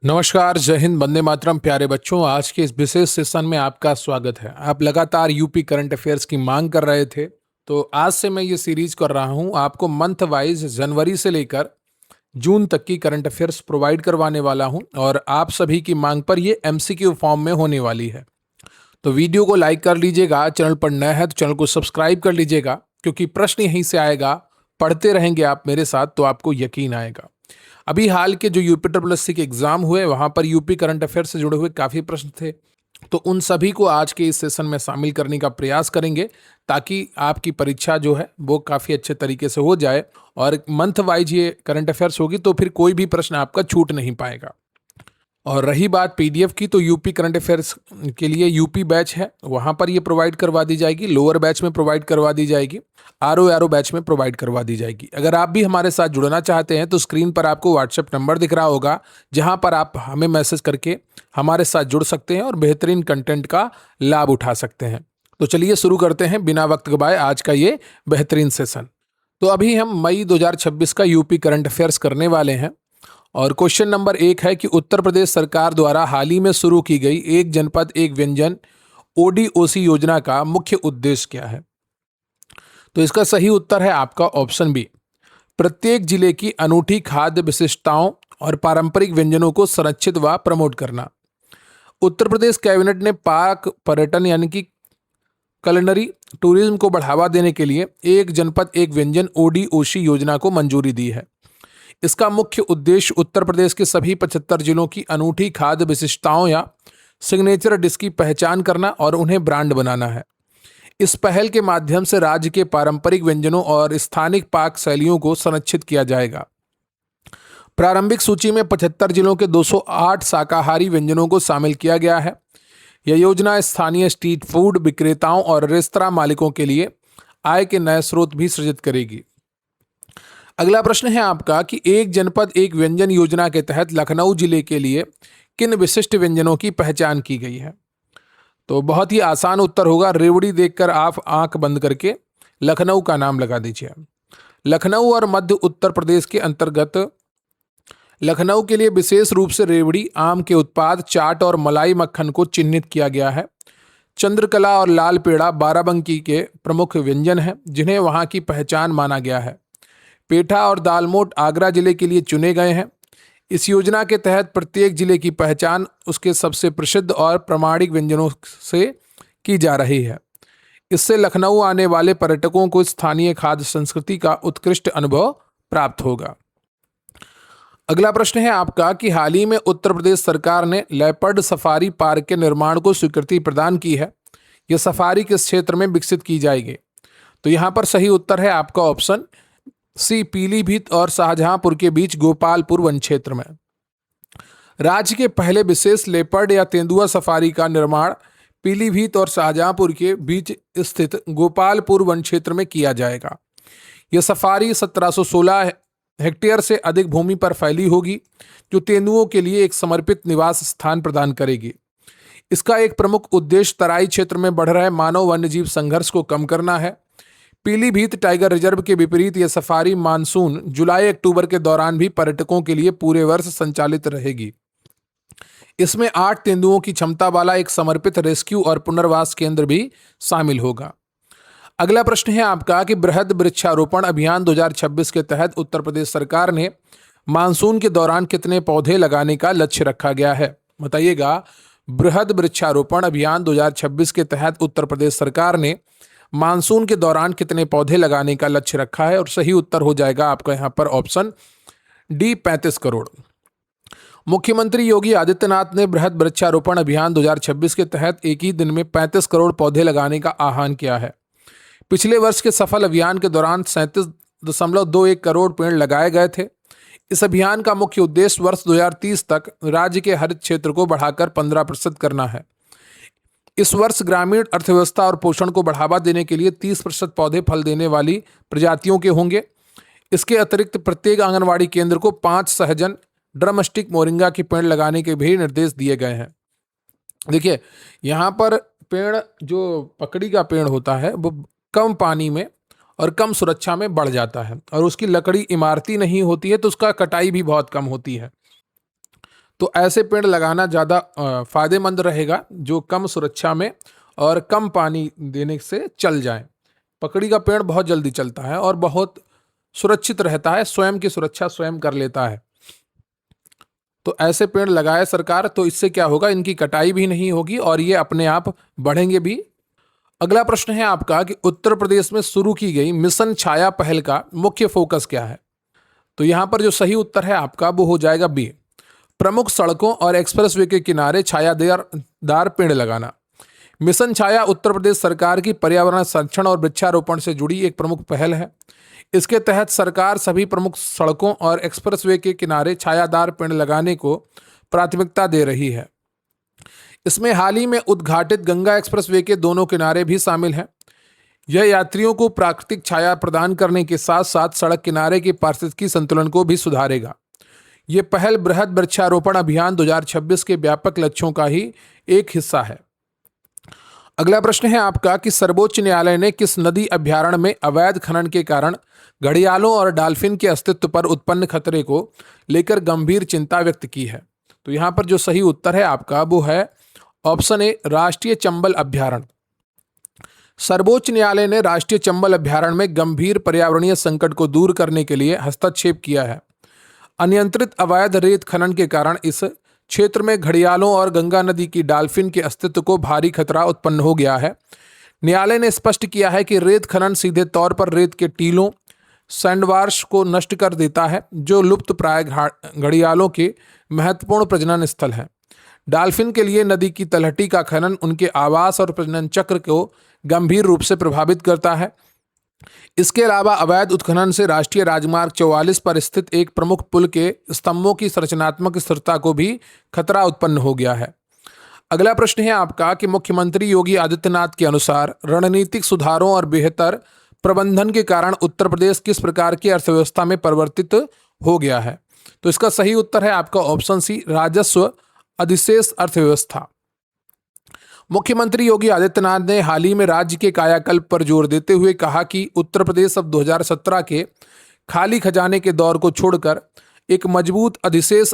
नमस्कार, जय हिंद, वंदे मातरम। प्यारे बच्चों, आज के इस विशेष सेशन में आपका स्वागत है। आप लगातार यूपी करंट अफेयर्स की मांग कर रहे थे, तो आज से मैं ये सीरीज कर रहा हूँ। आपको मंथ वाइज जनवरी से लेकर जून तक की करंट अफेयर्स प्रोवाइड करवाने वाला हूँ और आप सभी की मांग पर ये एमसीक्यू फॉर्म में होने वाली है। तो वीडियो को लाइक कर लीजिएगा, चैनल पर नया है तो चैनल को सब्सक्राइब कर लीजिएगा, क्योंकि प्रश्न यहीं से आएगा। पढ़ते रहेंगे आप मेरे साथ तो आपको यकीन आएगा। अभी हाल के जो यूपी ट्रिपल एससी के एग्जाम हुए, वहां पर यूपी करंट अफेयर से जुड़े हुए काफी प्रश्न थे, तो उन सभी को आज के इस सेशन में शामिल करने का प्रयास करेंगे, ताकि आपकी परीक्षा जो है वो काफी अच्छे तरीके से हो जाए। और मंथ वाइज ये करंट अफेयर्स होगी, तो फिर कोई भी प्रश्न आपका छूट नहीं पाएगा। और रही बात पीडीएफ की, तो यूपी करंट अफेयर्स के लिए यूपी बैच है, वहां पर ये प्रोवाइड करवा दी जाएगी। लोअर बैच में प्रोवाइड करवा दी जाएगी, आरओ बैच में प्रोवाइड करवा दी जाएगी। अगर आप भी हमारे साथ जुड़ना चाहते हैं तो स्क्रीन पर आपको व्हाट्सएप नंबर दिख रहा होगा, जहां पर आप हमें मैसेज करके हमारे साथ जुड़ सकते हैं और बेहतरीन कंटेंट का लाभ उठा सकते हैं। तो चलिए शुरू करते हैं बिना वक्त गवाए आज का ये बेहतरीन सेशन। तो अभी हम मई 2026 का यूपी करंट अफेयर्स करने वाले हैं। और क्वेश्चन नंबर 1 है कि उत्तर प्रदेश सरकार द्वारा हाल ही में शुरू की गई एक जनपद एक व्यंजन ओडीओसी योजना का मुख्य उद्देश्य क्या है? तो इसका सही उत्तर है आपका ऑप्शन बी, प्रत्येक जिले की अनूठी खाद्य विशिष्टताओं और पारंपरिक व्यंजनों को संरक्षित व प्रमोट करना। उत्तर प्रदेश कैबिनेट ने पाक पर्यटन यानी कि कलिनरी टूरिज्म को बढ़ावा देने के लिए एक जनपद एक व्यंजन ओडीओसी योजना को मंजूरी दी है। इसका मुख्य उद्देश्य उत्तर प्रदेश के सभी 75 जिलों की अनूठी खाद्य विशिष्टताओं या सिग्नेचर डिश की पहचान करना और उन्हें ब्रांड बनाना है। इस पहल के माध्यम से राज्य के पारंपरिक व्यंजनों और स्थानिक पाक शैलियों को संरक्षित किया जाएगा। प्रारंभिक सूची में 75 जिलों के 208 शाकाहारी व्यंजनों को शामिल किया गया है। यह योजना स्थानीय स्ट्रीट फूड विक्रेताओं और रेस्तरां मालिकों के लिए आय के नए स्रोत भी सृजित करेगी। अगला प्रश्न है आपका कि एक जनपद एक व्यंजन योजना के तहत लखनऊ जिले के लिए किन विशिष्ट व्यंजनों की पहचान की गई है? तो बहुत ही आसान उत्तर होगा, रेवड़ी देखकर आप आंख बंद करके लखनऊ का नाम लगा दीजिए। लखनऊ और मध्य उत्तर प्रदेश के अंतर्गत लखनऊ के लिए विशेष रूप से रेवड़ी, आम के उत्पाद, चाट और मलाई मक्खन को चिन्हित किया गया है। चंद्रकला और लाल पेड़ा बाराबंकी के प्रमुख व्यंजन हैं, जिन्हें वहां की पहचान माना गया है। पेठा और दालमोट आगरा जिले के लिए चुने गए हैं। इस योजना के तहत प्रत्येक जिले की पहचान उसके सबसे प्रसिद्ध और प्रामाणिक व्यंजनों से की जा रही है। इससे लखनऊ आने वाले पर्यटकों को स्थानीय खाद्य संस्कृति का उत्कृष्ट अनुभव प्राप्त होगा। अगला प्रश्न है आपका कि हाल ही में उत्तर प्रदेश सरकार ने लेपर्ड सफारी पार्क के निर्माण को स्वीकृति प्रदान की है। यह सफारी किस क्षेत्र में विकसित की जाएगी? तो यहाँ पर सही उत्तर है आपका ऑप्शन सी, पीलीभीत और शाहजहांपुर के बीच गोपालपुर वन क्षेत्र में। राज्य के पहले विशेष लेपर्ड या तेंदुआ सफारी का निर्माण पीलीभीत और शाहजहांपुर के बीच स्थित गोपालपुर वन क्षेत्र में किया जाएगा। यह सफारी 1716 हेक्टेयर से अधिक भूमि पर फैली होगी, जो तेंदुओं के लिए एक समर्पित निवास स्थान प्रदान करेगी। इसका एक प्रमुख उद्देश्य तराई क्षेत्र में बढ़ रहे मानव वन्यजीव संघर्ष को कम करना है। पीलीभीत टाइगर रिजर्व के विपरीत यह सफारी मानसून जुलाई अक्टूबर के दौरान भी पर्यटकों के लिए पूरे वर्ष संचालित रहेगी। इसमें 8 तेंदुओं की क्षमता वाला एक समर्पित रेस्क्यू और पुनर्वास केंद्र भी शामिल होगा। अगला प्रश्न है आपका कि बृहद वृक्षारोपण अभियान 2026 के तहत उत्तर प्रदेश सरकार ने मानसून के दौरान कितने पौधे लगाने का लक्ष्य रखा गया है? बताइएगा, बृहद वृक्षारोपण अभियान 2026 के तहत उत्तर प्रदेश सरकार ने मानसून के दौरान कितने पौधे लगाने का लक्ष्य रखा है? और सही उत्तर हो जाएगा आपका यहाँ पर ऑप्शन डी, 35 करोड़। मुख्यमंत्री योगी आदित्यनाथ ने बृहद वृक्षारोपण अभियान 2026 के तहत एक ही दिन में 35 करोड़ पौधे लगाने का आह्वान किया है। पिछले वर्ष के सफल अभियान के दौरान 37.21 करोड़ पेड़ लगाए गए थे। इस अभियान का मुख्य उद्देश्य वर्ष 2030 तक राज्य के हरित क्षेत्र को बढ़ाकर 15% करना है। इस वर्ष ग्रामीण अर्थव्यवस्था और पोषण को बढ़ावा देने के लिए 30% पौधे फल देने वाली प्रजातियों के होंगे। इसके अतिरिक्त प्रत्येक आंगनवाड़ी केंद्र को 5 सहजन, ड्रमस्टिक, मोरिंगा के पेड़ लगाने के भी निर्देश दिए गए हैं। देखिए, यहाँ पर पेड़, जो पकड़ी का पेड़ होता है, वो कम पानी में और कम सुरक्षा में बढ़ जाता है, और उसकी लकड़ी इमारती नहीं होती है, तो उसका कटाई भी बहुत कम होती है। तो ऐसे पेड़ लगाना ज़्यादा फायदेमंद रहेगा, जो कम सुरक्षा में और कम पानी देने से चल जाएं। पकड़ी का पेड़ बहुत जल्दी चलता है और बहुत सुरक्षित रहता है, स्वयं की सुरक्षा स्वयं कर लेता है। तो ऐसे पेड़ लगाए सरकार, तो इससे क्या होगा, इनकी कटाई भी नहीं होगी और ये अपने आप बढ़ेंगे भी। अगला प्रश्न है आपका कि उत्तर प्रदेश में शुरू की गई मिशन छाया पहल का मुख्य फोकस क्या है। तो यहां पर जो सही उत्तर है आपका वो हो जाएगा बी, प्रमुख सड़कों और एक्सप्रेसवे के किनारे छायादार पेड़ लगाना। मिशन छाया उत्तर प्रदेश सरकार की पर्यावरण संरक्षण और वृक्षारोपण से जुड़ी एक प्रमुख पहल है। इसके तहत सरकार सभी प्रमुख सड़कों और एक्सप्रेसवे के किनारे छायादार पेड़ लगाने को प्राथमिकता दे रही है। इसमें हाल ही में उद्घाटित गंगा एक्सप्रेसवे के दोनों किनारे भी शामिल हैं। यह यात्रियों को प्राकृतिक छाया प्रदान करने के साथ साथ सड़क किनारे के पारिस्थितिकी संतुलन को भी सुधारेगा। ये पहल बृहद वृक्षारोपण अभियान 2026 के व्यापक लक्ष्यों का ही एक हिस्सा है। अगला प्रश्न है आपका कि सर्वोच्च न्यायालय ने किस नदी अभ्यारण्य में अवैध खनन के कारण घड़ियालों और डॉल्फिन के अस्तित्व पर उत्पन्न खतरे को लेकर गंभीर चिंता व्यक्त की है। तो यहाँ पर जो सही उत्तर है आपका वो है ऑप्शन ए, राष्ट्रीय चंबल अभ्यारण्य। सर्वोच्च न्यायालय ने राष्ट्रीय चंबल अभ्यारण्य में गंभीर पर्यावरणीय संकट को दूर करने के लिए हस्तक्षेप किया है। अनियंत्रित अवैध रेत खनन के कारण इस क्षेत्र में घड़ियालों और गंगा नदी की डॉल्फिन के अस्तित्व को भारी खतरा उत्पन्न हो गया है। न्यायालय ने स्पष्ट किया है कि रेत खनन सीधे तौर पर रेत के टीलों सैंडवार्श को नष्ट कर देता है, जो लुप्त प्राय घड़ियालों के महत्वपूर्ण प्रजनन स्थल है। डॉल्फिन के लिए नदी की तलहटी का खनन उनके आवास और प्रजनन चक्र को गंभीर रूप से प्रभावित करता है। इसके अलावा अवैध उत्खनन से राष्ट्रीय राजमार्ग 44 पर स्थित एक प्रमुख पुल के स्तंभों की संरचनात्मक स्थिरता को भी खतरा उत्पन्न हो गया है। अगला प्रश्न है आपका कि मुख्यमंत्री योगी आदित्यनाथ के अनुसार रणनीतिक सुधारों और बेहतर प्रबंधन के कारण उत्तर प्रदेश किस प्रकार की अर्थव्यवस्था में परिवर्तित हो गया है। तो इसका सही उत्तर है आपका ऑप्शन सी, राजस्व अधिशेष अर्थव्यवस्था। मुख्यमंत्री योगी आदित्यनाथ ने हाल ही में राज्य के कायाकल्प पर जोर देते हुए कहा कि उत्तर प्रदेश अब 2017 के खाली खजाने के दौर को छोड़कर एक मजबूत अधिशेष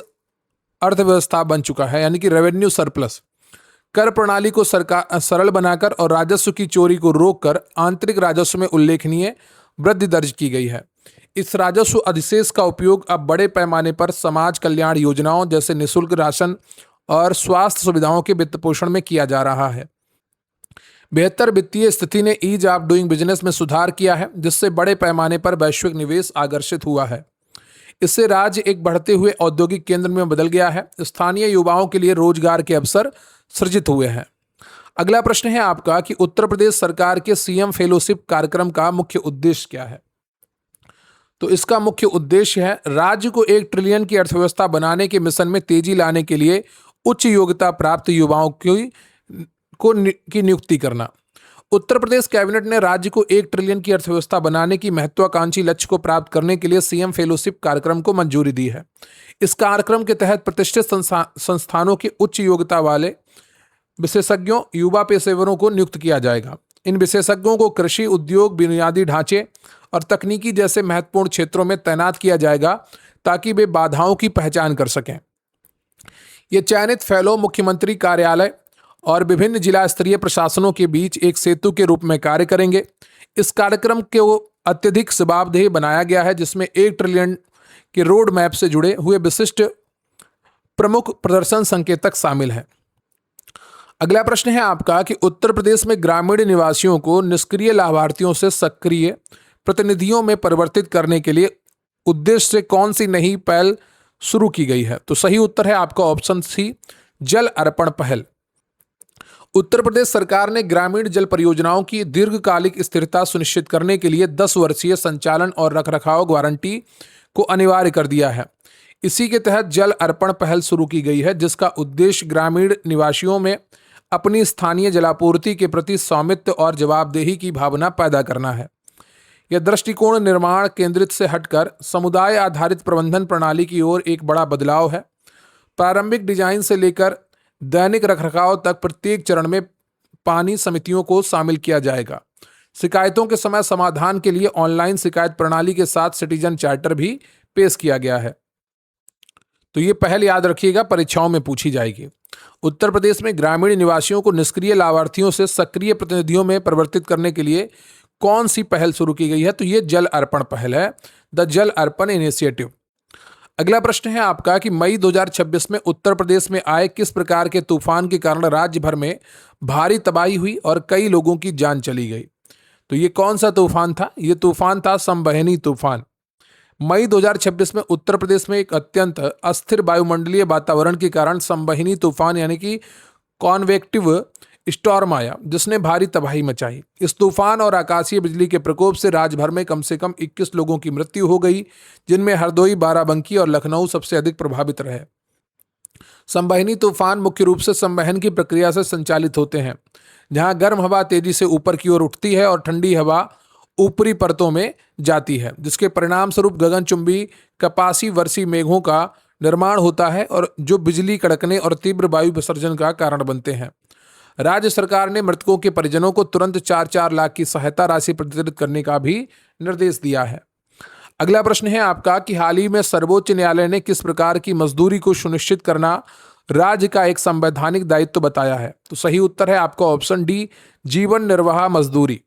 अर्थव्यवस्था बन चुका है, यानी कि रेवेन्यू सरप्लस। कर प्रणाली को सरकार सरल बनाकर और राजस्व की चोरी को रोककर आंतरिक राजस्व में उल्लेखनीय वृद्धि दर्ज की गई है। इस राजस्व अधिशेष का उपयोग अब बड़े पैमाने पर समाज कल्याण योजनाओं जैसे निःशुल्क राशन और स्वास्थ्य सुविधाओं के वित्त पोषण में किया जा रहा है। बेहतर वित्तीय स्थिति ने ईज ऑफ डूइंग बिजनेस में सुधार किया है, जिससे बड़े पैमाने पर वैश्विक निवेश आकर्षित हुआ है। इससे राज्य एक बढ़ते हुए औद्योगिक केंद्र में बदल गया है। स्थानीय युवाओं के लिए रोजगार के अवसर सृजित हुए हैं। अगला प्रश्न है आपका कि उत्तर प्रदेश सरकार के सीएम फेलोशिप कार्यक्रम का मुख्य उद्देश्य क्या है। तो इसका मुख्य उद्देश्य है राज्य को 1 ट्रिलियन की अर्थव्यवस्था बनाने के मिशन में तेजी लाने के लिए उच्च योग्यता प्राप्त युवाओं की नियुक्ति करना। उत्तर प्रदेश कैबिनेट ने राज्य को 1 ट्रिलियन की अर्थव्यवस्था बनाने की महत्वाकांक्षी लक्ष्य को प्राप्त करने के लिए सीएम फेलोशिप कार्यक्रम को मंजूरी दी है। इस कार्यक्रम के तहत प्रतिष्ठित संस्थानों के उच्च योग्यता वाले विशेषज्ञों, युवा पेशेवरों को नियुक्त किया जाएगा। इन विशेषज्ञों को कृषि, उद्योग, बुनियादी ढांचे और तकनीकी जैसे महत्वपूर्ण क्षेत्रों में तैनात किया जाएगा ताकि वे बाधाओं की पहचान कर सकें। ये चयनित फेलो मुख्यमंत्री कार्यालय और विभिन्न जिला स्तरीय प्रशासनों के बीच एक सेतु के रूप में कार्य करेंगे। इस कार्यक्रम को अत्यधिक जवाबदेह बनाया गया है, जिसमें 1 ट्रिलियन के रोड मैप से जुड़े हुए विशिष्ट प्रमुख प्रदर्शन संकेतक शामिल हैं। अगला प्रश्न है आपका कि उत्तर प्रदेश में ग्रामीण निवासियों को निष्क्रिय लाभार्थियों से सक्रिय प्रतिनिधियों में परिवर्तित करने के लिए उद्देश्य से कौन सी नई पहल शुरू की गई है। तो सही उत्तर है आपका ऑप्शन सी, जल अर्पण पहल। उत्तर प्रदेश सरकार ने ग्रामीण जल परियोजनाओं की दीर्घकालिक स्थिरता सुनिश्चित करने के लिए 10 वर्षीय संचालन और रखरखाव गारंटी को अनिवार्य कर दिया है। इसी के तहत जल अर्पण पहल शुरू की गई है, जिसका उद्देश्य ग्रामीण निवासियों में अपनी स्थानीय जलापूर्ति के प्रति स्वामित्व और जवाबदेही की भावना पैदा करना है। यह दृष्टिकोण निर्माण केंद्रित से हटकर समुदाय आधारित प्रबंधन प्रणाली की ओर एक बड़ा बदलाव है। प्रारंभिक डिजाइन से लेकर दैनिक रखरखाव तक प्रत्येक चरण में पानी समितियों को शामिल किया जाएगा। शिकायतों के समय समाधान के लिए ऑनलाइन शिकायत प्रणाली के साथ सिटीजन चार्टर भी पेश किया गया है। तो ये पहल याद रखिएगा, परीक्षाओं में पूछी जाएगी। उत्तर प्रदेश में ग्रामीण निवासियों को निष्क्रिय लाभार्थियों से सक्रिय प्रतिनिधियों में परिवर्तित करने के लिए कौन सी पहल शुरू की गई है? तो ये जल अर्पण पहल है, द जल अर्पण इनिशिएटिव। अगला प्रश्न है आपका कि मई 2026 में उत्तर प्रदेश में आए किस प्रकार के तूफान के कारण राज्य भर में भारी तबाही हुई और कई लोगों की जान चली गई? तो ये कौन सा तूफान था? ये तूफान था संबहनी तूफान। मई 2026 में उत्तर प्रदेश में एक अत्यंत अस्थिर वायुमंडलीय वातावरण के कारण संबहनी तूफान यानी कि कॉन्वेक्टिव स्टॉर्म आया, जिसने भारी तबाही मचाई। इस तूफान और आकाशीय बिजली के प्रकोप से राज्य भर में कम से कम 21 लोगों की मृत्यु हो गई, जिनमें हरदोई, बाराबंकी और लखनऊ सबसे अधिक प्रभावित रहे। संवहनी तूफान मुख्य रूप से संवहन की प्रक्रिया से संचालित होते हैं, जहां गर्म हवा तेजी से ऊपर की ओर उठती है और ठंडी हवा ऊपरी परतों में जाती है, जिसके परिणाम स्वरूप गगनचुंबी कपासी वर्षी मेघों का निर्माण होता है और जो बिजली कड़कने और तीव्र वायु विसर्जन का कारण बनते हैं। राज्य सरकार ने मृतकों के परिजनों को तुरंत 4-4 लाख की सहायता राशि प्रदान करने का भी निर्देश दिया है। अगला प्रश्न है आपका कि हाल ही में सर्वोच्च न्यायालय ने किस प्रकार की मजदूरी को सुनिश्चित करना राज्य का एक संवैधानिक दायित्व बताया है? तो सही उत्तर है आपका ऑप्शन डी, जीवन निर्वाह मजदूरी।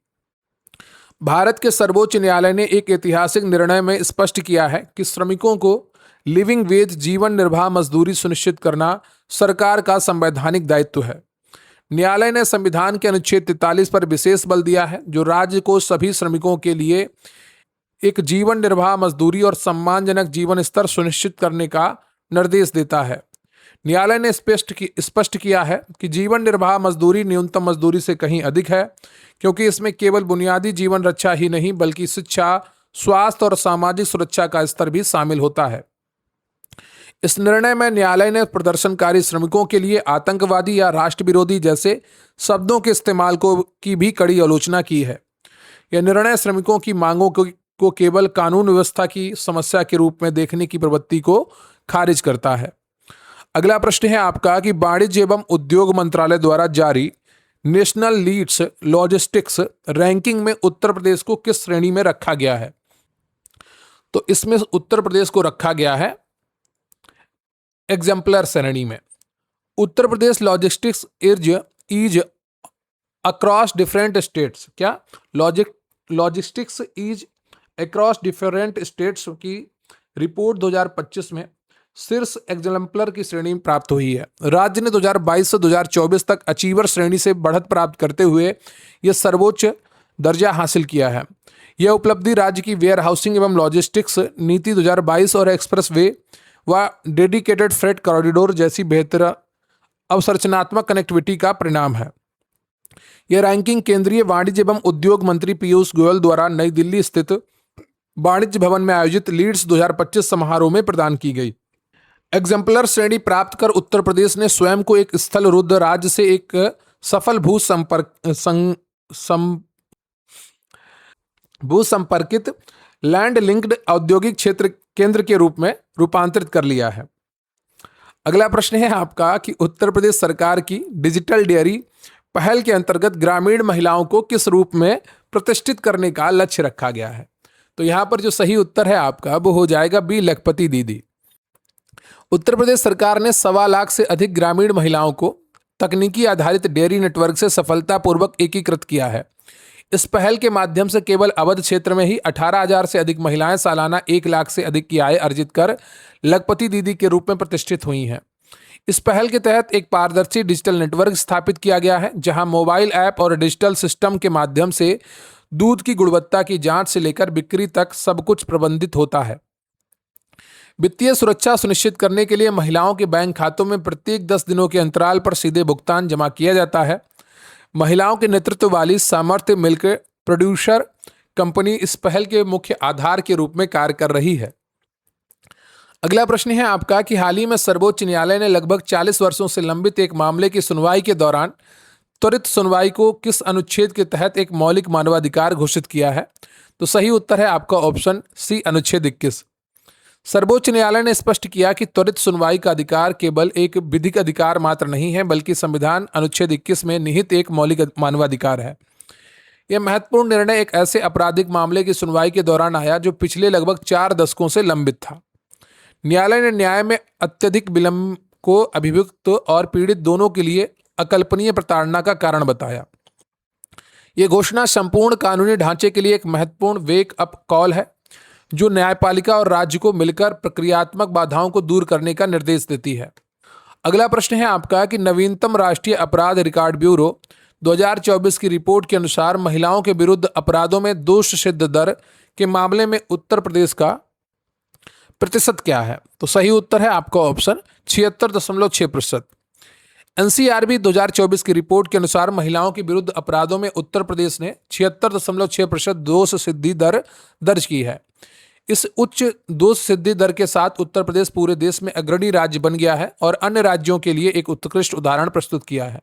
भारत के सर्वोच्च न्यायालय ने एक ऐतिहासिक निर्णय में स्पष्ट किया है कि श्रमिकों को लिविंग वेज जीवन निर्वाह मजदूरी सुनिश्चित करना सरकार का संवैधानिक दायित्व है। न्यायालय ने संविधान के अनुच्छेद 43 पर विशेष बल दिया है, जो राज्य को सभी श्रमिकों के लिए एक जीवन निर्वाह मजदूरी और सम्मानजनक जीवन स्तर सुनिश्चित करने का निर्देश देता है। न्यायालय ने स्पष्ट किया है कि जीवन निर्वाह मजदूरी न्यूनतम मजदूरी से कहीं अधिक है, क्योंकि इसमें केवल बुनियादी जीवन रक्षा ही नहीं बल्कि शिक्षा, स्वास्थ्य और सामाजिक सुरक्षा का स्तर भी शामिल होता है। इस निर्णय में न्यायालय ने प्रदर्शनकारी श्रमिकों के लिए आतंकवादी या राष्ट्र विरोधी जैसे शब्दों के इस्तेमाल की भी कड़ी आलोचना की है। यह निर्णय श्रमिकों की मांगों को केवल कानून व्यवस्था की समस्या के रूप में देखने की प्रवृत्ति को खारिज करता है। अगला प्रश्न है आपका कि वाणिज्य एवं उद्योग मंत्रालय द्वारा जारी नेशनल लीड्स लॉजिस्टिक्स रैंकिंग में उत्तर प्रदेश को किस श्रेणी में रखा गया है? तो इसमें उत्तर प्रदेश को रखा गया है एग्जाम्पलर श्रेणी में। Uttar Pradesh logistics ease across different states, क्या logistics ease across different states की रिपोर्ट 2025 में शीर्ष एग्जाम्पलर की श्रेणी में प्राप्त हुई है। राज्य ने 2022 से 2024 तक अचीवर श्रेणी से बढ़त प्राप्त करते हुए यह सर्वोच्च दर्जा हासिल किया है। यह उपलब्धि राज्य की वेयर हाउसिंग एवं लॉजिस्टिक्स नीति 2022 और एक्सप्रेस वे व डेडिकेटेड फ्रेट कॉरिडोर जैसी बेहतर अवसंरचनात्मक कनेक्टिविटी का परिणाम है। यह रैंकिंग केंद्रीय वाणिज्य एवं उद्योग मंत्री पीयूष गोयल द्वारा नई दिल्ली स्थित वाणिज्य भवन में आयोजित लीड्स 2025 समारोह में प्रदान की गई। एग्जाम्पलर श्रेणी प्राप्त कर उत्तर प्रदेश ने स्वयं को एक स्थल रुद्ध राज्य से एक सफल भूसंपर्कित लैंड लिंक्ड औद्योगिक क्षेत्र केंद्र के रूप में रूपांतरित कर लिया है। अगला प्रश्न है आपका कि उत्तर प्रदेश सरकार की डिजिटल डेयरी पहल के अंतर्गत ग्रामीण महिलाओं को किस रूप में प्रतिष्ठित करने का लक्ष्य रखा गया है? तो यहां पर जो सही उत्तर है आपका वो हो जाएगा बी, लखपति दीदी। उत्तर प्रदेश सरकार ने 1.25 लाख से अधिक ग्रामीण महिलाओं को तकनीकी आधारित डेयरी नेटवर्क से सफलतापूर्वक एकीकृत किया है। इस पहल के माध्यम से केवल अवध क्षेत्र में ही 18,000 से अधिक महिलाएं सालाना 1 लाख से अधिक की आय अर्जित कर लखपति दीदी के रूप में प्रतिष्ठित हुई हैं। इस पहल के तहत एक पारदर्शी डिजिटल नेटवर्क स्थापित किया गया है, जहां मोबाइल ऐप और डिजिटल सिस्टम के माध्यम से दूध की गुणवत्ता की जांच से लेकर बिक्री तक सब कुछ प्रबंधित होता है। वित्तीय सुरक्षा सुनिश्चित करने के लिए महिलाओं के बैंक खातों में प्रत्येक 10 दिनों के अंतराल पर सीधे भुगतान जमा किया जाता है। महिलाओं के नेतृत्व वाली सामर्थ्य मिल्क प्रोड्यूसर कंपनी इस पहल के मुख्य आधार के रूप में कार्य कर रही है। अगला प्रश्न है आपका कि हाल ही में सर्वोच्च न्यायालय ने लगभग 40 वर्षों से लंबित एक मामले की सुनवाई के दौरान त्वरित सुनवाई को किस अनुच्छेद के तहत एक मौलिक मानवाधिकार घोषित किया है? तो सही उत्तर है आपका ऑप्शन सी, अनुच्छेद 21। सर्वोच्च न्यायालय ने स्पष्ट किया कि त्वरित सुनवाई का अधिकार केवल एक विधिक अधिकार मात्र नहीं है, बल्कि संविधान अनुच्छेद 21 में निहित एक मौलिक मानवाधिकार है। यह महत्वपूर्ण निर्णय एक ऐसे आपराधिक मामले की सुनवाई के दौरान आया जो पिछले लगभग 4 दशकों से लंबित था। न्यायालय ने न्याय में अत्यधिक विलंब को अभियुक्त और पीड़ित दोनों के लिए अकल्पनीय प्रताड़ना का कारण बताया। यह घोषणा संपूर्ण कानूनी ढांचे के लिए एक महत्वपूर्ण वेक अप कॉल है, जो न्यायपालिका और राज्य को मिलकर प्रक्रियात्मक बाधाओं को दूर करने का निर्देश देती है। अगला प्रश्न है आपका कि नवीनतम राष्ट्रीय अपराध रिकॉर्ड ब्यूरो 2024 की रिपोर्ट के अनुसार महिलाओं के विरुद्ध अपराधों में दोष सिद्ध दर के मामले में उत्तर प्रदेश का प्रतिशत क्या है? तो सही उत्तर है आपका ऑप्शन 76.6%। एनसीआरबी 2024 की रिपोर्ट के अनुसार महिलाओं के विरुद्ध अपराधों में उत्तर प्रदेश ने 76.6% दोष सिद्धि दर दर्ज की है। इस उच्च दोष सिद्धि दर के साथ उत्तर प्रदेश पूरे देश में अग्रणी राज्य बन गया है और अन्य राज्यों के लिए एक उत्कृष्ट उदाहरण प्रस्तुत किया है।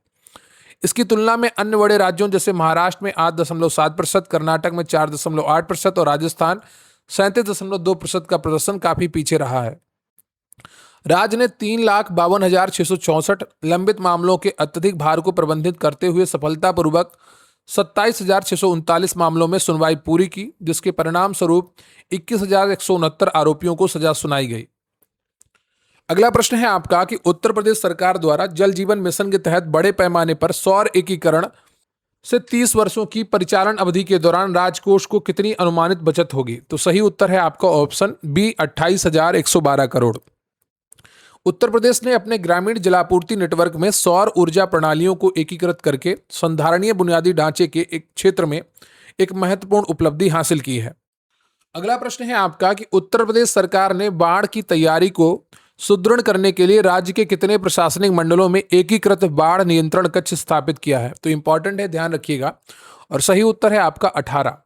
इसकी तुलना में अन्य बड़े राज्यों जैसे महाराष्ट्र में 8.7%, कर्नाटक में 4.8% और राजस्थान 37.2% का प्रदर्शन काफी पीछे रहा है। राज्य ने 3,52,664 लंबित मामलों के अत्यधिक भार को प्रबंधित करते हुए सफलतापूर्वक 27,639 मामलों में सुनवाई पूरी की, जिसके परिणाम स्वरूप 21,169 आरोपियों को सजा सुनाई गई। अगला प्रश्न है आपका कि उत्तर प्रदेश सरकार द्वारा जल जीवन मिशन के तहत बड़े पैमाने पर सौर एकीकरण से 30 वर्षों की परिचालन अवधि के दौरान राजकोष को कितनी अनुमानित बचत होगी? तो सही उत्तर है आपका ऑप्शन बी 28,112 करोड़। उत्तर प्रदेश ने अपने ग्रामीण जलापूर्ति नेटवर्क में सौर ऊर्जा प्रणालियों को एकीकृत करके संधारणीय बुनियादी ढांचे के एक क्षेत्र में एक महत्वपूर्ण उपलब्धि हासिल की है। अगला प्रश्न है आपका कि उत्तर प्रदेश सरकार ने बाढ़ की तैयारी को सुदृढ़ करने के लिए राज्य के कितने प्रशासनिक मंडलों में एकीकृत बाढ़ नियंत्रण कक्ष स्थापित किया है? तो इंपॉर्टेंट है, ध्यान रखिएगा। और सही उत्तर है आपका 18।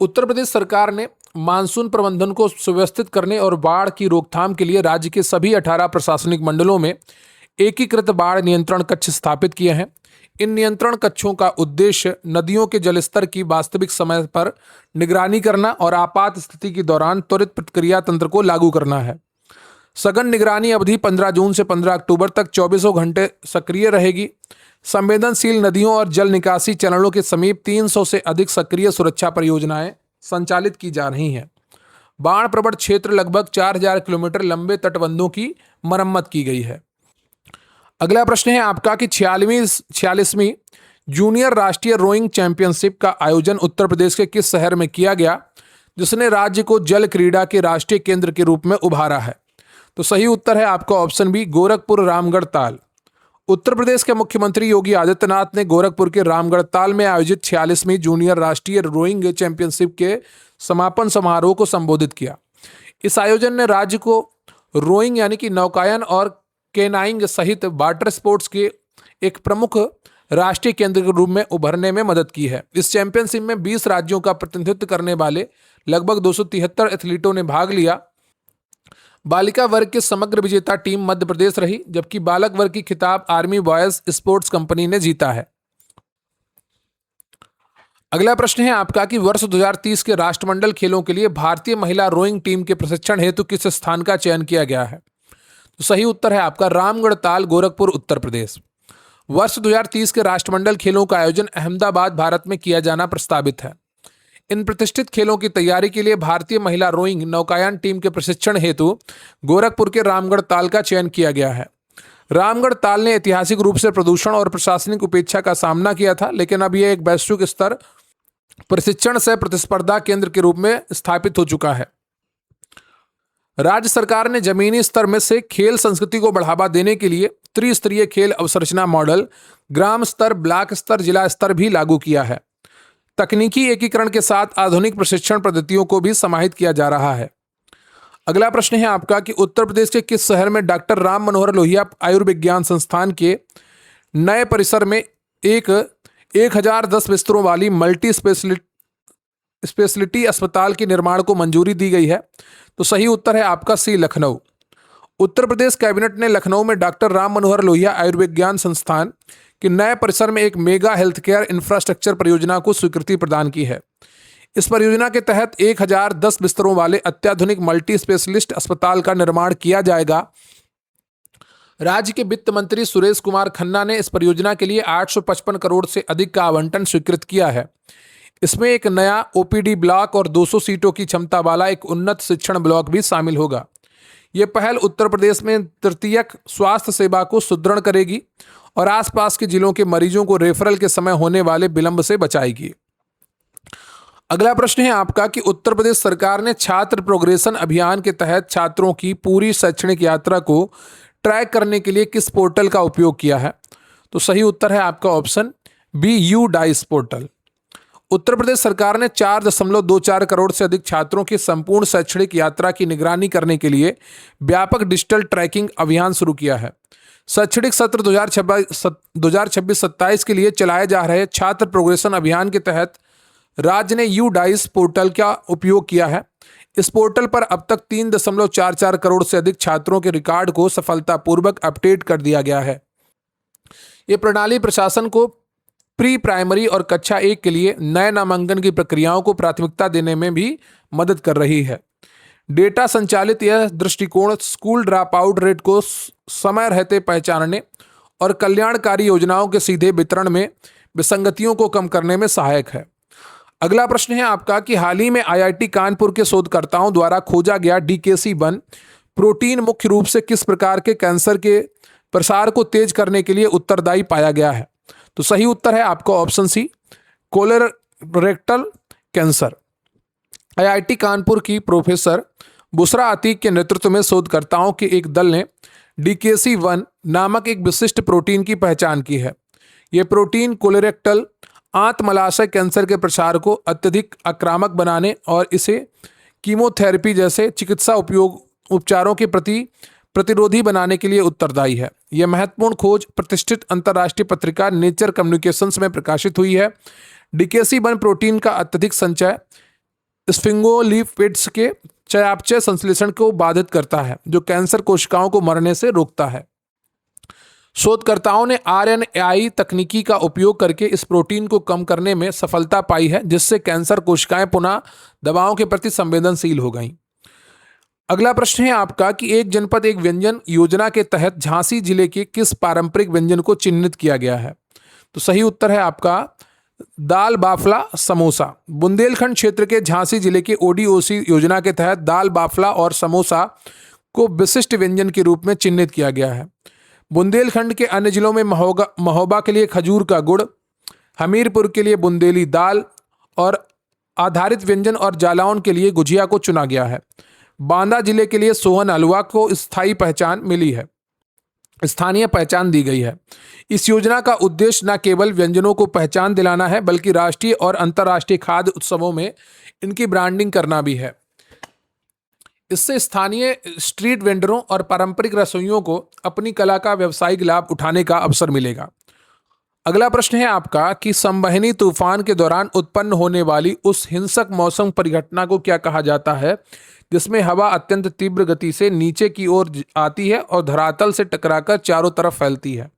उत्तर प्रदेश सरकार ने मानसून प्रबंधन को सुव्यवस्थित करने और बाढ़ की रोकथाम के लिए राज्य के सभी 18 प्रशासनिक मंडलों में एकीकृत बाढ़ नियंत्रण कक्ष स्थापित किए हैं। इन नियंत्रण कक्षों का उद्देश्य नदियों के जलस्तर की वास्तविक समय पर निगरानी करना और आपात स्थिति के दौरान त्वरित प्रतिक्रिया तंत्र को लागू करना है। सघन निगरानी अवधि 15 जून से 15 अक्टूबर तक 24 घंटे सक्रिय रहेगी। संवेदनशील नदियों और जल निकासी चैनलों के समीप 300 से अधिक सक्रिय सुरक्षा परियोजनाएं संचालित की जा रही हैं। बाढ़ प्रवण क्षेत्र लगभग 4,000 किलोमीटर लंबे तटबंधों की मरम्मत की गई है। अगला प्रश्न है आपका कि 46वीं जूनियर राष्ट्रीय रोइंग चैंपियनशिप का आयोजन उत्तर प्रदेश के किस शहर में किया गया, जिसने राज्य को जल क्रीड़ा के राष्ट्रीय केंद्र के रूप में उभारा है? तो सही उत्तर है आपका ऑप्शन बी गोरखपुर रामगढ़ ताल। उत्तर प्रदेश के मुख्यमंत्री योगी आदित्यनाथ ने गोरखपुर के रामगढ़ ताल में आयोजित 46वीं जूनियर राष्ट्रीय रोइंग चैंपियनशिप के समापन समारोह को संबोधित किया। इस आयोजन ने राज्य को रोइंग यानी कि नौकायन और केनाइंग सहित वाटर स्पोर्ट्स के एक प्रमुख राष्ट्रीय केंद्र के रूप में उभरने में मदद की है। इस चैंपियनशिप में 20 राज्यों का प्रतिनिधित्व करने वाले लगभग 273 एथलीटों ने भाग लिया। बालिका वर्ग की समग्र विजेता टीम मध्य प्रदेश रही, जबकि बालक वर्ग की खिताब आर्मी बॉयज स्पोर्ट्स कंपनी ने जीता है। अगला प्रश्न है आपका कि वर्ष 2030 के राष्ट्रमंडल खेलों के लिए भारतीय महिला रोइंग टीम के प्रशिक्षण हेतु किस स्थान का चयन किया गया है? तो सही उत्तर है आपका रामगढ़ ताल, गोरखपुर, उत्तर प्रदेश। वर्ष 2030 के राष्ट्रमंडल खेलों का आयोजन अहमदाबाद, भारत में किया जाना प्रस्तावित है। इन प्रतिष्ठित खेलों की तैयारी के लिए भारतीय महिला रोइंग नौकायन टीम के प्रशिक्षण हेतु गोरखपुर के रामगढ़ ताल का चयन किया गया है। रामगढ़ ताल ने ऐतिहासिक रूप से प्रदूषण और प्रशासनिक उपेक्षा का सामना किया था, लेकिन अब यह एक वैश्विक स्तर प्रशिक्षण से प्रतिस्पर्धा केंद्र के रूप में स्थापित हो चुका है। राज्य सरकार ने जमीनी स्तर में से खेल संस्कृति को बढ़ावा देने के लिए त्रिस्तरीय खेल अवसंरचना मॉडल ग्राम स्तर, ब्लॉक स्तर, जिला स्तर भी लागू किया है। तकनीकी एकीकरण के साथ आधुनिक प्रशिक्षण पद्धतियों को भी समाहित किया जा रहा है। अगला प्रश्न है आपका कि उत्तर प्रदेश के किस शहर में डॉक्टर राम मनोहर लोहिया आयुर्विज्ञान संस्थान के नए परिसर में 1010 बिस्तरों वाली मल्टी स्पेशलिटी अस्पताल के निर्माण को मंजूरी दी गई है? तो सही उत्तर है आपका सी लखनऊ। उत्तर प्रदेश कैबिनेट ने लखनऊ में डॉक्टर राम मनोहर लोहिया आयुर्विज्ञान संस्थान के नए परिसर में एक मेगा हेल्थ केयर इंफ्रास्ट्रक्चर परियोजना को स्वीकृति प्रदान की है। इस परियोजना के तहत 1010 बिस्तरों वाले अत्याधुनिक मल्टी स्पेशलिस्ट अस्पताल का निर्माण किया जाएगा। राज्य के वित्त मंत्री सुरेश कुमार खन्ना ने इस परियोजना के लिए 855 करोड़ से अधिक का आवंटन स्वीकृत किया है। इसमें एक नया ओपीडी ब्लॉक और 200 सीटों की क्षमता वाला एक उन्नत शिक्षण ब्लॉक भी शामिल होगा। यह पहल उत्तर प्रदेश में तृतीयक स्वास्थ्य सेवा को सुदृढ़ करेगी और आसपास के जिलों के मरीजों को रेफरल के समय होने वाले विलंब से बचाएगी। अगला प्रश्न है आपका कि उत्तर प्रदेश सरकार ने छात्र प्रोग्रेशन अभियान के तहत छात्रों की पूरी शैक्षणिक यात्रा को ट्रैक करने के लिए किस पोर्टल का उपयोग किया है? तो सही उत्तर है आपका option B, U DISE portal. Uttar Pradesh सरकार ने 4.24 करोड़ से अधिक छात्रों की संपूर्ण शैक्षणिक यात्रा की निगरानी करने के लिए व्यापक डिजिटल ट्रैकिंग अभियान शुरू किया है। शैक्षणिक सत्र 2026-27 के लिए चलाए जा रहे छात्र प्रोग्रेशन अभियान के तहत राज्य ने यू डाइस पोर्टल का उपयोग किया है। इस पोर्टल पर अब तक 3.44 करोड़ से अधिक छात्रों के रिकॉर्ड को सफलतापूर्वक अपडेट कर दिया गया है। ये प्रणाली प्रशासन को प्री प्राइमरी और कक्षा 1 के लिए नए नामांकन की प्रक्रियाओं को प्राथमिकता देने में भी मदद कर रही है। डेटा संचालित यह दृष्टिकोण स्कूल ड्रॉप आउट रेट को समय रहते पहचानने और कल्याणकारी योजनाओं के सीधे वितरण में विसंगतियों को कम करने में सहायक है। अगला प्रश्न है आपका कि हाल ही में आईआईटी कानपुर के शोधकर्ताओं द्वारा खोजा गया DKC1 प्रोटीन मुख्य रूप से किस प्रकार के कैंसर के प्रसार को तेज करने के लिए उत्तरदायी पाया गया है? तो सही उत्तर है आपका option C, colorectal cancer. IIT Kanpur की प्रोफेसर बुशरा अतीक के नेतृत्व में शोधकर्ताओं के एक दल ने DKC1 नामक एक विशिष्ट प्रोटीन की पहचान की है। यह प्रोटीन कोलोरेक्टल आंतमलाशय कैंसर के प्रसार को अत्यधिक आक्रामक बनाने और इसे कीमोथेरेपी जैसे चिकित्सा उपचारों के प्रति प्रतिरोधी बनाने के लिए उत्तरदायी है। यह महत्वपूर्ण खोज प्रतिष्ठित अंतर्राष्ट्रीय पत्रिका नेचर कम्युनिकेशंस में प्रकाशित हुई है। DKC1 प्रोटीन का अत्यधिक संचय स्फिंगोलिपिड्स के चयापचय संश्लेषण को बाधित करता है, जो कैंसर कोशिकाओं को मरने से रोकता है। शोधकर्ताओं ने RNAi तकनीकी का उपयोग करके इस प्रोटीन को कम करने में सफलता पाई है, जिससे कैंसर कोशिकाएं पुनः दवाओं के प्रति संवेदनशील हो गईं। अगला प्रश्न है आपका कि एक जनपद एक व्यंजन योजना के तहत झांसी जिले के किस पारंपरिक व्यंजन को चिन्हित किया गया है? तो सही उत्तर है आपका दाल बाफला समोसा। बुंदेलखंड क्षेत्र के झांसी जिले के ODOC योजना के तहत दाल बाफला और समोसा को विशिष्ट व्यंजन के रूप में चिन्हित किया गया है। बुंदेलखंड के अन्य जिलों में महोबा के लिए खजूर का गुड़, हमीरपुर के लिए बुंदेली दाल और आधारित व्यंजन और जालौन के लिए गुजिया को चुना गया है। बांदा जिले के लिए सोहन हलवा को स्थानीय पहचान दी गई है। इस योजना का उद्देश्य न केवल व्यंजनों को पहचान दिलाना है, बल्कि राष्ट्रीय और अंतर्राष्ट्रीय खाद्य उत्सवों में इनकी ब्रांडिंग करना भी है। इससे स्थानीय स्ट्रीट वेंडरों और पारंपरिक रसोइयों को अपनी कला का व्यावसायिक लाभ उठाने का अवसर मिलेगा। अगला प्रश्न है आपका कि संवहनी तूफान के दौरान उत्पन्न होने वाली उस हिंसक मौसम परिघटना को क्या कहा जाता है, जिसमें हवा अत्यंत तीव्र गति से नीचे की ओर आती है और धरातल से टकराकर चारों तरफ फैलती है?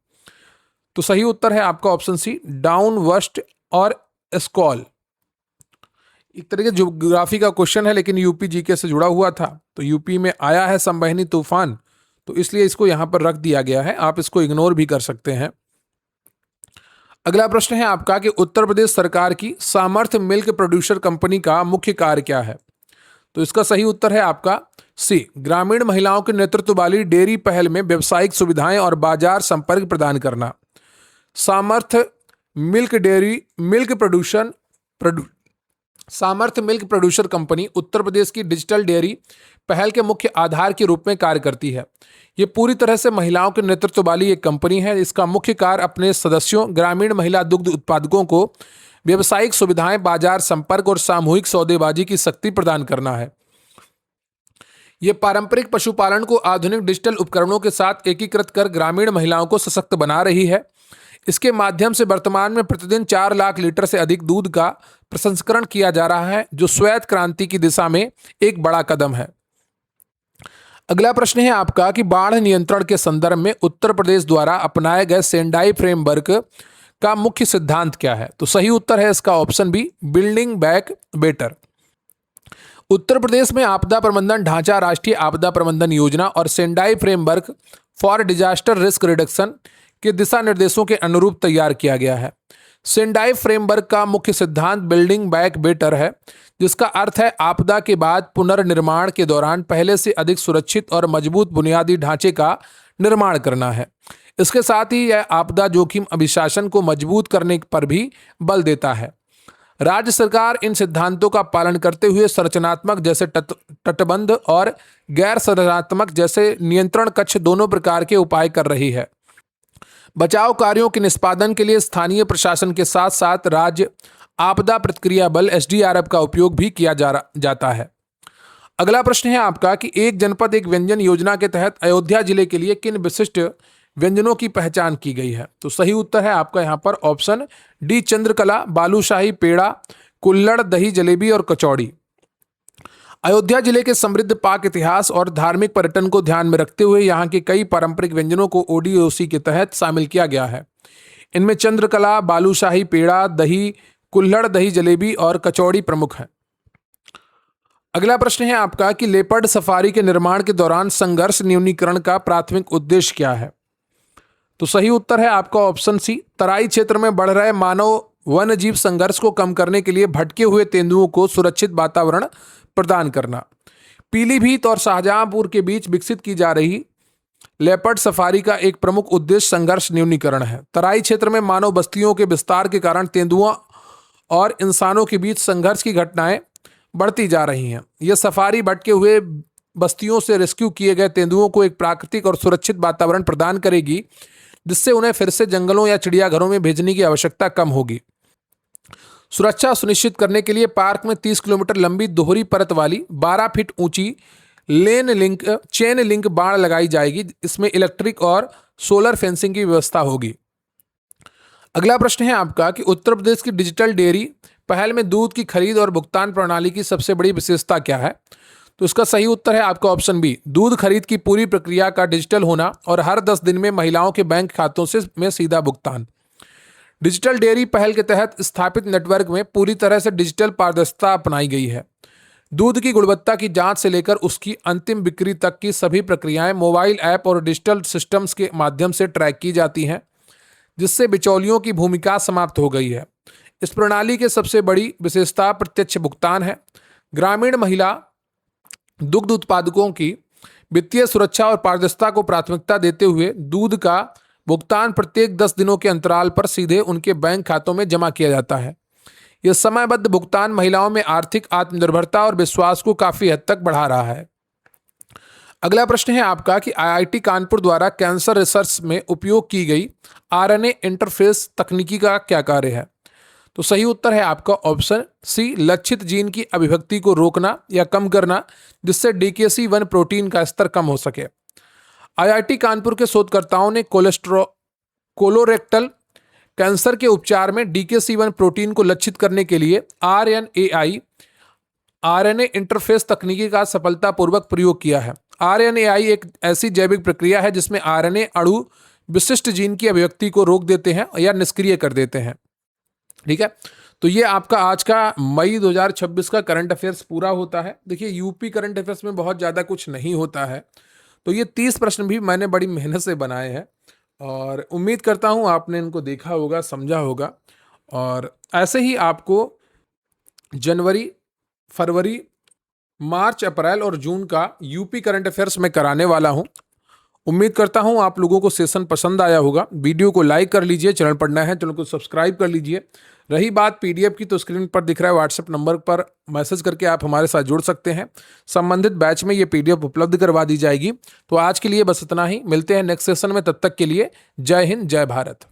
तो सही उत्तर है आपका ऑप्शन सी, डाउनवर्स्ट और स्क्वॉल। एक तरह के ज्योग्राफी का क्वेश्चन है, लेकिन यूपी जीके से जुड़ा हुआ था, तो यूपी में आया है संवहनी तूफान, तो इसलिए इसको यहां पर रख दिया गया है। आप इसको इग्नोर भी कर सकते हैं। अगला प्रश्न है आपका कि उत्तर प्रदेश सरकार की सामर्थ्य मिल्क प्रोड्यूसर कंपनी का मुख्य कार्य क्या है? तो इसका सही उत्तर है आपका सी, ग्रामीण महिलाओं के नेतृत्व वाली डेयरी पहल में व्यावसायिक सुविधाएं और बाजार संपर्क प्रदान करना। सामर्थ्य milk producer company Uttar Pradesh की डिजिटल डेयरी पहल के मुख्य आधार के रूप में कार्य करती है। ये पूरी तरह से महिलाओं के नेतृत्व वाली एक कंपनी है। इसका मुख्य कार्य अपने सदस्यों ग्रामीण महिला दुग्ध उत्पादकों को व्यावसायिक सुविधाएं, बाजार संपर्क और सामूहिक सौदेबाजी की शक्ति प्रदान करना है। यह पारंपरिक पशुपालन को आधुनिक डिजिटल उपकरणों के साथ एकीकृत कर ग्रामीण महिलाओं को सशक्त बना रही है। इसके माध्यम से वर्तमान में प्रतिदिन 4 लाख लीटर से अधिक दूध का प्रसंस्करण किया जा रहा है, जो श्वेत क्रांति की दिशा में एक बड़ा कदम है। अगला प्रश्न है आपका कि बाढ़ नियंत्रण के संदर्भ में उत्तर प्रदेश द्वारा अपनाए गए सेंडाई फ्रेमवर्क का मुख्य सिद्धांत क्या है? तो सही उत्तर है इसका option B, building back better. Uttar Pradesh में आपदा प्रबंधन ढांचा राष्ट्रीय आपदा प्रबंधन योजना और Sendai framework for disaster risk reduction के दिशा निर्देशों के अनुरूप तैयार किया गया है। सेंडाई फ्रेमवर्क का मुख्य सिद्धांत बिल्डिंग बैक बेटर है, जिसका अर्थ है आपदा के बाद पुनर्निर्माण के दौरान पहले से अधिक सुरक्षित और मजबूत बुनियादी ढांचे का निर्माण करना है। इसके साथ ही यह आपदा जोखिम अभिशासन को मजबूत करने पर भी बल देता है। राज्य सरकार इन सिद्धांतों का पालन करते हुए संरचनात्मक जैसे तटबंध और गैर संरचनात्मक जैसे नियंत्रण कक्ष दोनों प्रकार के उपाय कर रही है। बचाव कार्यों के निष्पादन के लिए स्थानीय प्रशासन के साथ साथ राज्य आपदा प्रतिक्रिया बल एसडीआरएफ का उपयोग भी किया जाता है। अगला प्रश्न है आपका कि एक जनपद एक व्यंजन योजना के तहत अयोध्या जिले के लिए किन विशिष्ट व्यंजनों की पहचान की गई है? तो सही उत्तर है आपका यहाँ पर ऑप्शन डी, चंद्रकला, बालूशाही, पेड़ा, कुल्हड़, दही जलेबी और कचौड़ी। अयोध्या जिले के समृद्ध पाक इतिहास और धार्मिक पर्यटन को ध्यान में रखते हुए यहाँ के कई पारंपरिक व्यंजनों को ओडीओसी के तहत शामिल किया गया है। इनमें चंद्रकला, बालूशाही, पेड़ा, दही कुल्हड़, दही जलेबी और कचौड़ी प्रमुख हैं। अगला प्रश्न है आपका कि लेपर्ड सफारी के निर्माण के दौरान संघर्ष न्यूनीकरण का प्राथमिक उद्देश्य क्या है? तो सही उत्तर है आपका ऑप्शन सी, तराई क्षेत्र में बढ़ रहे मानव वन्य जीव संघर्ष को कम करने के लिए भटके हुए तेंदुओं को सुरक्षित वातावरण प्रदान करना। पीलीभीत और शाहजहांपुर के बीच विकसित की जा रही लेपर्ड सफारी का एक प्रमुख उद्देश्य संघर्ष न्यूनीकरण है। तराई क्षेत्र में मानव बस्तियों के विस्तार के कारण तेंदुओं और इंसानों के बीच संघर्ष की घटनाएं बढ़ती जा रही हैं। यह सफारी भटके हुए बस्तियों से रेस्क्यू किए गए तेंदुओं को एक प्राकृतिक और सुरक्षित वातावरण प्रदान करेगी, जिससे उन्हें फिर से जंगलों या चिड़ियाघरों में भेजने की आवश्यकता कम होगी। सुरक्षा सुनिश्चित करने के लिए पार्क में 30 किलोमीटर लंबी दोहरी परत वाली 12 फीट ऊंची चेन लिंक बाड़ लगाई जाएगी। इसमें इलेक्ट्रिक और सोलर फेंसिंग की व्यवस्था होगी। अगला प्रश्न है आपका कि उत्तर प्रदेश की डिजिटल डेयरी पहल में दूध की खरीद और भुगतान प्रणाली की सबसे बड़ी विशेषता क्या है? तो इसका सही उत्तर है आपका ऑप्शन बी, दूध खरीद की पूरी प्रक्रिया का डिजिटल होना और हर 10 दिन में महिलाओं के बैंक खातों में सीधा भुगतान। डिजिटल डेयरी पहल के तहत स्थापित नेटवर्क में पूरी तरह से डिजिटल पारदर्शिता अपनाई गई है। दूध की गुणवत्ता की जांच से लेकर उसकी अंतिम बिक्री तक की सभी प्रक्रियाएं मोबाइल ऐप और डिजिटल सिस्टम्स के माध्यम से ट्रैक की जाती हैं, जिससे बिचौलियों की भूमिका समाप्त हो गई है। इस प्रणाली की सबसे बड़ी विशेषता प्रत्यक्ष भुगतान है। ग्रामीण महिला दुग्ध उत्पादकों की वित्तीय सुरक्षा और पारदर्शिता को प्राथमिकता देते हुए दूध का भुगतान प्रत्येक 10 दिनों के अंतराल पर सीधे उनके बैंक खातों में जमा किया जाता है। यह समयबद्ध भुगतान महिलाओं में आर्थिक आत्मनिर्भरता और विश्वास को काफी हद तक बढ़ा रहा है। अगला प्रश्न है आपका कि आईआईटी कानपुर द्वारा कैंसर रिसर्च में उपयोग की गई आरएनए इंटरफेस तकनीकी का क्या कार्य है? तो सही उत्तर है आपका ऑप्शन सी, लक्षित जीन की अभिव्यक्ति को रोकना या कम करना, जिससे DKC1 प्रोटीन का स्तर कम हो सके। आईआईटी कानपुर के शोधकर्ताओं ने कोलोरेक्टल कैंसर के उपचार में DKC1 प्रोटीन को लक्षित करने के लिए आरएनए इंटरफेस तकनीकी का सफलतापूर्वक प्रयोग किया है। RNAi एक ऐसी जैविक प्रक्रिया है जिसमें RNA अणु विशिष्ट जीन की अभिव्यक्ति को रोक देते हैं या निष्क्रिय कर देते हैं। ठीक है, तो ये आपका आज का मई 2026 का करंट अफेयर्स पूरा होता है। देखिए, यूपी करंट अफेयर्स में बहुत ज़्यादा कुछ नहीं होता है, तो ये 30 प्रश्न भी मैंने बड़ी मेहनत से बनाए हैं और उम्मीद करता हूँ आपने इनको देखा होगा, समझा होगा। और ऐसे ही आपको जनवरी, फरवरी, मार्च, अप्रैल और जून का यूपी करंट अफेयर्स में कराने वाला हूँ। उम्मीद करता हूँ आप लोगों को सेशन पसंद आया होगा। वीडियो को लाइक कर लीजिए, चैनल पर नया है चैनल को सब्सक्राइब कर लीजिए। रही बात पीडीएफ की, तो स्क्रीन पर दिख रहा है व्हाट्सएप नंबर पर मैसेज करके आप हमारे साथ जुड़ सकते हैं। संबंधित बैच में ये पीडीएफ उपलब्ध करवा दी जाएगी। तो आज के लिए बस इतना ही, मिलते हैं नेक्स्ट सेशन में। तब तक के लिए जय हिंद, जय भारत।